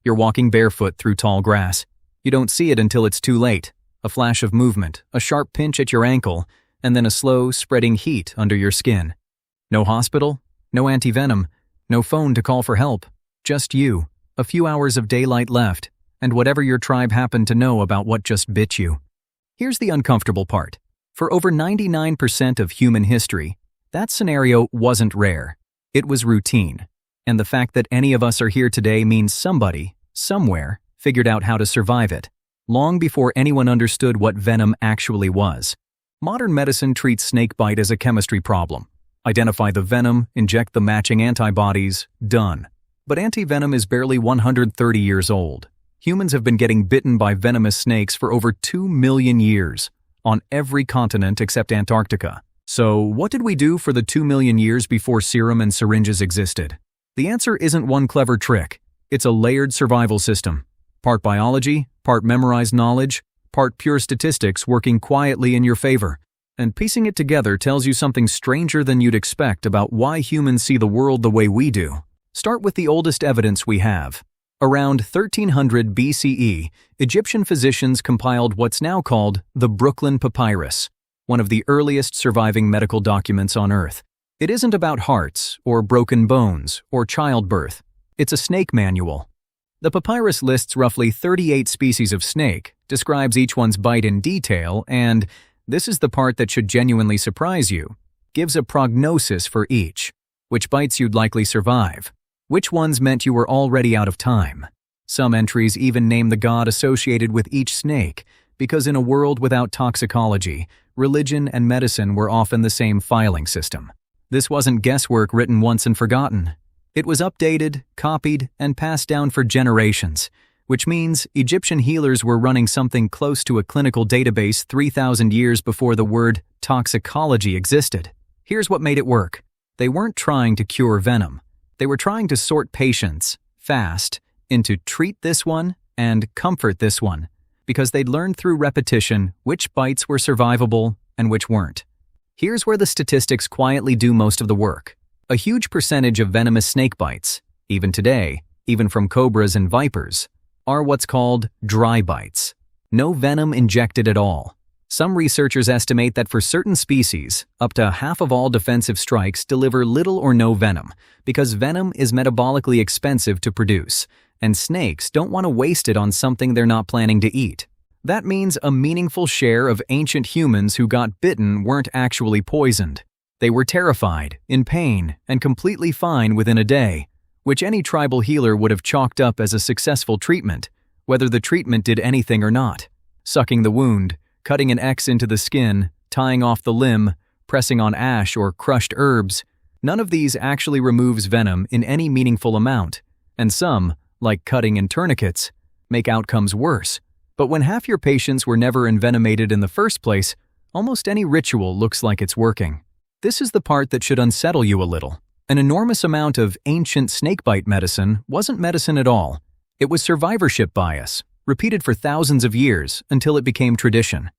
You're walking barefoot through tall grass. You don't see it until it's too late. A flash of movement, a sharp pinch at your ankle, and then a slow, spreading heat under your skin. No hospital, no antivenom, no phone to call for help. Just you, a few hours of daylight left, and whatever your tribe happened to know about what just bit you. Here's the uncomfortable part. For over 99% of human history, that scenario wasn't rare. It was routine. And the fact that any of us are here today means somebody, somewhere, figured out how to survive it, long before anyone understood what venom actually was. Modern medicine treats snakebite as a chemistry problem. Identify the venom, inject the matching antibodies, done. But antivenom is barely 130 years old. Humans have been getting bitten by venomous snakes for over 2 million years, on every continent except Antarctica. So, what did we do for the 2 million years before serum and syringes existed? The answer isn't one clever trick. It's a layered survival system. Part biology, part memorized knowledge, part pure statistics working quietly in your favor. And piecing it together tells you something stranger than you'd expect about why humans see the world the way we do. Start with the oldest evidence we have. Around 1300 BCE, Egyptian physicians compiled what's now called the Brooklyn Papyrus, one of the earliest surviving medical documents on Earth. It isn't about hearts, or broken bones, or childbirth. It's a snake manual. The papyrus lists roughly 38 species of snake, describes each one's bite in detail, and, this is the part that should genuinely surprise you, gives a prognosis for each. Which bites you'd likely survive. Which ones meant you were already out of time. Some entries even name the god associated with each snake, because in a world without toxicology, religion and medicine were often the same filing system. This wasn't guesswork written once and forgotten. It was updated, copied, and passed down for generations, which means Egyptian healers were running something close to a clinical database 3,000 years before the word toxicology existed. Here's what made it work. They weren't trying to cure venom. They were trying to sort patients, fast, into treat this one and comfort this one, because they'd learned through repetition which bites were survivable and which weren't. Here's where the statistics quietly do most of the work. A huge percentage of venomous snake bites, even today, even from cobras and vipers, are what's called dry bites. No venom injected at all. Some researchers estimate that for certain species, up to half of all defensive strikes deliver little or no venom, because venom is metabolically expensive to produce, and snakes don't want to waste it on something they're not planning to eat. That means a meaningful share of ancient humans who got bitten weren't actually poisoned. They were terrified, in pain, and completely fine within a day, which any tribal healer would have chalked up as a successful treatment, whether the treatment did anything or not. Sucking the wound, cutting an X into the skin, tying off the limb, pressing on ash or crushed herbs, none of these actually removes venom in any meaningful amount, and some, like cutting and tourniquets, make outcomes worse. But when half your patients were never envenomated in the first place, almost any ritual looks like it's working. This is the part that should unsettle you a little. An enormous amount of ancient snakebite medicine wasn't medicine at all. It was survivorship bias, repeated for thousands of years until it became tradition.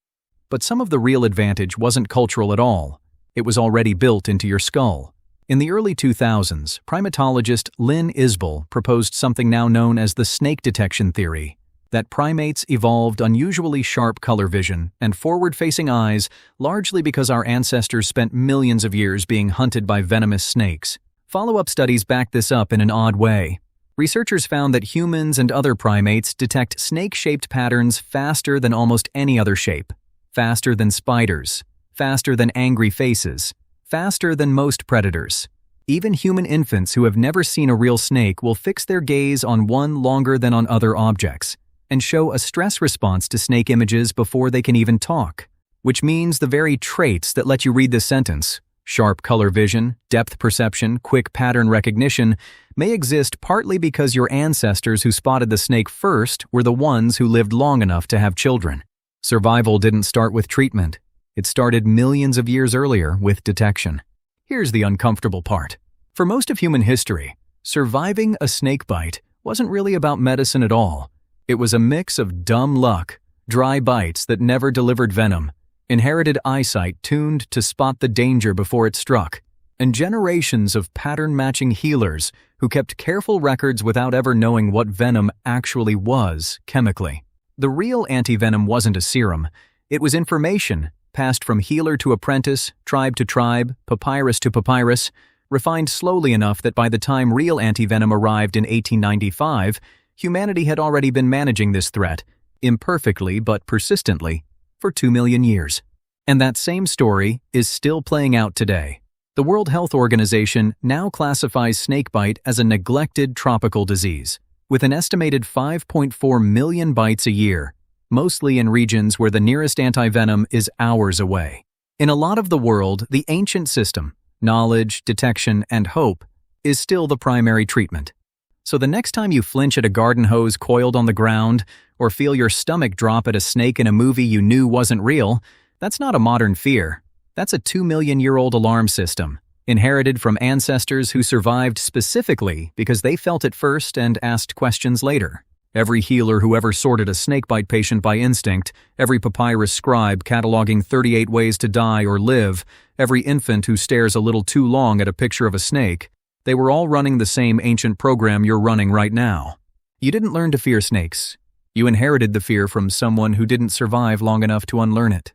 But some of the real advantage wasn't cultural at all. It was already built into your skull. In the early 2000s, primatologist Lynn Isbell proposed something now known as the snake detection theory, that primates evolved unusually sharp color vision and forward-facing eyes largely because our ancestors spent millions of years being hunted by venomous snakes. Follow-up studies back this up in an odd way. Researchers found that humans and other primates detect snake-shaped patterns faster than almost any other shape, faster than spiders, faster than angry faces, faster than most predators. Even human infants who have never seen a real snake will fix their gaze on one longer than on other objects, and show a stress response to snake images before they can even talk, which means the very traits that let you read this sentence, sharp color vision, depth perception, quick pattern recognition, may exist partly because your ancestors who spotted the snake first were the ones who lived long enough to have children. Survival didn't start with treatment. It started millions of years earlier with detection. Here's the uncomfortable part. For most of human history, surviving a snake bite wasn't really about medicine at all. It was a mix of dumb luck, dry bites that never delivered venom, inherited eyesight tuned to spot the danger before it struck, and generations of pattern-matching healers who kept careful records without ever knowing what venom actually was chemically. The real antivenom wasn't a serum. It was information passed from healer to apprentice, tribe to tribe, papyrus to papyrus, refined slowly enough that by the time real antivenom arrived in 1895, humanity had already been managing this threat, imperfectly but persistently, for 2 million years. And that same story is still playing out today. The World Health Organization now classifies snakebite as a neglected tropical disease, with an estimated 5.4 million bites a year, mostly in regions where the nearest antivenom is hours away. In a lot of the world, the ancient system, knowledge, detection, and hope, is still the primary treatment. So the next time you flinch at a garden hose coiled on the ground, or feel your stomach drop at a snake in a movie you knew wasn't real, that's not a modern fear. That's a 2-million-year-old alarm system, inherited from ancestors who survived specifically because they felt it first and asked questions later. Every healer who ever sorted a snakebite patient by instinct, every papyrus scribe cataloging 38 ways to die or live, every infant who stares a little too long at a picture of a snake, they were all running the same ancient program you're running right now. You didn't learn to fear snakes. You inherited the fear from someone who didn't survive long enough to unlearn it.